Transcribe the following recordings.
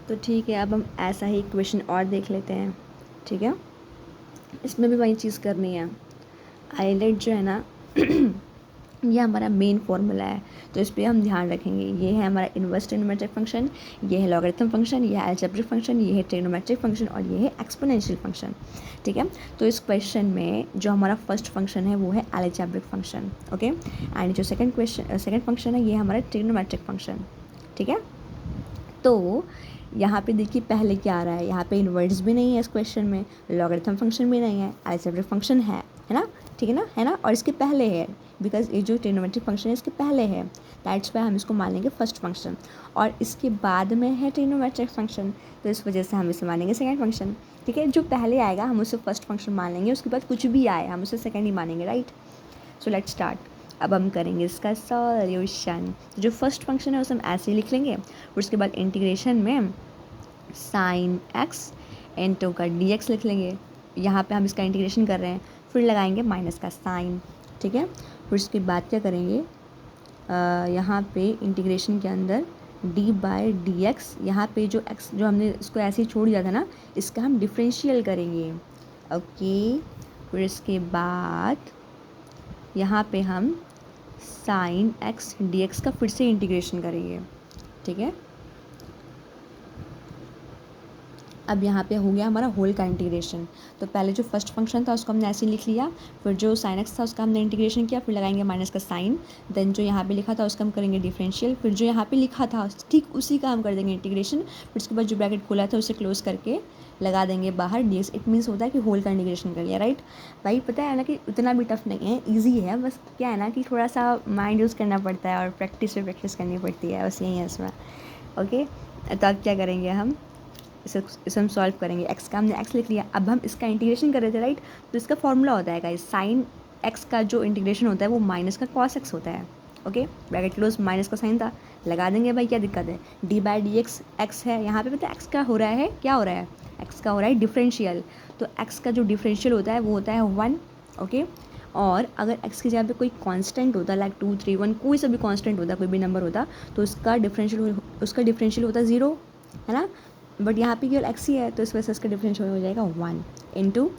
तो ठीक है, अब हम ऐसा ही क्वेश्चन और देख लेते हैं। ठीक है, इसमें भी वही चीज़ करनी है। आईलेट जो है ना ये हमारा मेन फॉर्मूला है, तो इस पर हम ध्यान रखेंगे। ये है हमारा इनवर्स ट्रिग्नोमेट्रिक फंक्शन, ये है लॉगरिथम फंक्शन, ये है अलजेब्रिक फंक्शन, ये है ट्रिग्नोमेट्रिक फंक्शन और ये है एक्सपोनेंशियल फंक्शन। ठीक है, तो इस क्वेश्चन में जो हमारा फर्स्ट फंक्शन है वो है अलजेब्रिक फंक्शन। ओके, एंड जो सेकंड फंक्शन है ये है हमारा ट्रिग्नोमेट्रिक फंक्शन। ठीक है, तो यहाँ पे देखिए पहले क्या आ रहा है, यहाँ पे इन्वर्स भी नहीं है इस क्वेश्चन में, लॉगरिथम फंक्शन भी नहीं है, अलजेब्रिक फंक्शन है ना, ठीक है ना, है ना, और इसके पहले है, बिकॉज ये जो ट्रिग्नोमेट्रिक फंक्शन है इसके पहले है, दैट्स वाई हम इसको मान लेंगे फर्स्ट फंक्शन, और इसके बाद में है ट्रिग्नोमेट्रिक फंक्शन, तो इस वजह से हम इसे मानेंगे सेकेंड फंक्शन। ठीक है, जो पहले आएगा हम उसे फर्स्ट फंक्शन मान लेंगे, उसके बाद कुछ भी आए हम उसे सेकेंड ही मानेंगे, राइट। So let's start. अब हम करेंगे इसका सॉल्यूशन। जो फर्स्ट फंक्शन है उसे हम ऐसे ही लिख लेंगे, और उसके बाद इंटीग्रेशन में साइन एक्स इंटू का डी एक्स लिख लेंगे। यहाँ पे हम इसका इंटीग्रेशन कर रहे हैं, फिर लगाएंगे माइनस का साइन। ठीक है, फिर उसके बाद क्या करेंगे, यहाँ पे इंटीग्रेशन के अंदर d बाय डी एक्स, यहाँ पे जो x जो हमने इसको ऐसे ही छोड़ दिया था ना, इसका हम डिफरेंशियल करेंगे। ओके, फिर इसके बाद यहाँ पे हम साइन एक्स डी एक्स का फिर से इंटीग्रेशन करेंगे। ठीक है, अब यहाँ पे हो गया हमारा होल का इंटीग्रेशन। तो पहले जो फर्स्ट फंक्शन था उसको हमने ऐसे ही लिख लिया, फिर जो साइन एक्स था उसका हमने इंटीग्रेशन किया, फिर लगाएंगे माइनस का साइन, देन जो यहाँ पे लिखा था उसका हम करेंगे डिफरेंशियल, फिर जो यहाँ पे लिखा था ठीक उसी का हम कर देंगे इंटीग्रेशन, फिर उसके बाद जो ब्रैकेट खोला था उसे क्लोज करके लगा देंगे बाहर डी एक्स। इट मीन्स होता है कि होल का इंटीग्रेशन कर लिया, राइट। भाई पता है ना कि उतना भी टफ नहीं है, ईजी है, बस क्या है ना कि थोड़ा सा माइंड यूज़ करना पड़ता है और प्रैक्टिस पे प्रैक्टिस करनी पड़ती है, बस यही है इसमें। ओके, तो अब क्या करेंगे हम, इसे हम सॉल्व करेंगे। एक्स का हमने एक्स लिख लिया, अब हम इसका इंटीग्रेशन कर रहे थे, राइट। तो इसका फॉर्मूला होता है गाइस, साइन एक्स का जो इंटीग्रेशन होता है वो माइनस का कॉस एक्स होता है। ओके, ब्रैकेट क्लोज, माइनस का साइन था, लगा देंगे भाई, क्या दिक्कत है। D by D x, x है यहाँ पे, पता है एक्स का हो रहा है, क्या हो रहा है, एक्स का हो रहा है डिफरेंशियल। तो एक्स का जो डिफरेंशियल होता है वो होता है 1। ओके, और अगर एक्स की जगह पे कोई कांस्टेंट होता, लाइक 2 3 1, कोई सा भी कांस्टेंट होता, कोई भी नंबर होता, तो उसका डिफरेंशियल होता 0, है ना। बट यहाँ पे केवल एक्स ही है, तो इस वजह से इसका डिफरेंशियल हो जाएगा 1 इंटू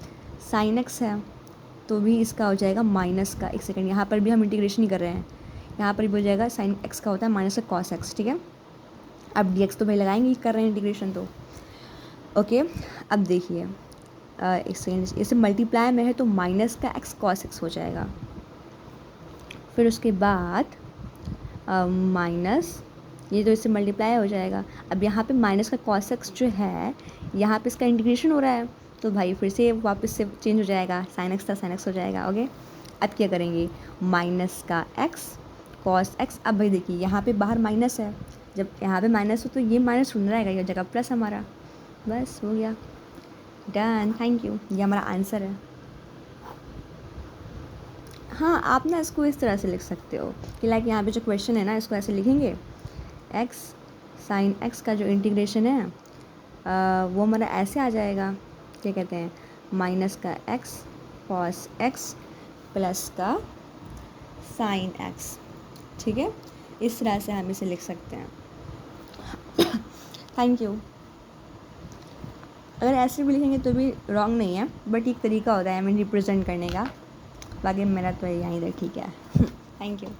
साइन एक्स है, तो भी इसका हो जाएगा माइनस का, एक सेकेंड, यहाँ पर भी हम इंटीग्रेशन ही कर रहे हैं, यहाँ पर भी हो जाएगा साइन एक्स का होता है माइनस का कॉस एक्स। ठीक है, अब डी एक्स तो भाई लगाएंगे ही, कर रहे हैं इंटीग्रेशन तो। ओके, अब देखिए एक सेकेंड, इसे मल्टीप्लाई में है तो माइनस का एक्स कॉस एक्स हो जाएगा, फिर उसके बाद माइनस, ये तो इससे मल्टीप्लाई हो जाएगा। अब यहाँ पे माइनस का कॉस एक्स जो है, यहाँ पे इसका इंटीग्रेशन हो रहा है, तो भाई फिर से वापस से चेंज हो जाएगा, साइन एक्स था साइन एक्स हो जाएगा। ओके, अब क्या करेंगे, माइनस का एक्स कॉस एक्स। अब भाई देखिए यहाँ पे बाहर माइनस है, जब यहाँ पे माइनस हो तो ये माइनस ढूंढ रहेगा, ये जगह प्लस हमारा, बस हो गया, डन, थैंक यू, ये हमारा आंसर है। हाँ, आप ना इसको इस तरह से लिख सकते हो कि लाइक यहाँ पे जो क्वेश्चन है ना इसको ऐसे लिखेंगे, एक्स साइन एक्स का जो इंटीग्रेशन है वो हमारा ऐसे आ जाएगा, क्या कहते हैं, माइनस का एक्स कॉस एक्स प्लस का साइन एक्स। ठीक है, इस तरह से हम इसे लिख सकते हैं। Thank you. अगर ऐसे भी लिखेंगे तो भी रॉन्ग नहीं है, बट एक तरीका होता है रिप्रेजेंट करने का, बाकी मेरा तो यहीं तक ठीक है। Thank you.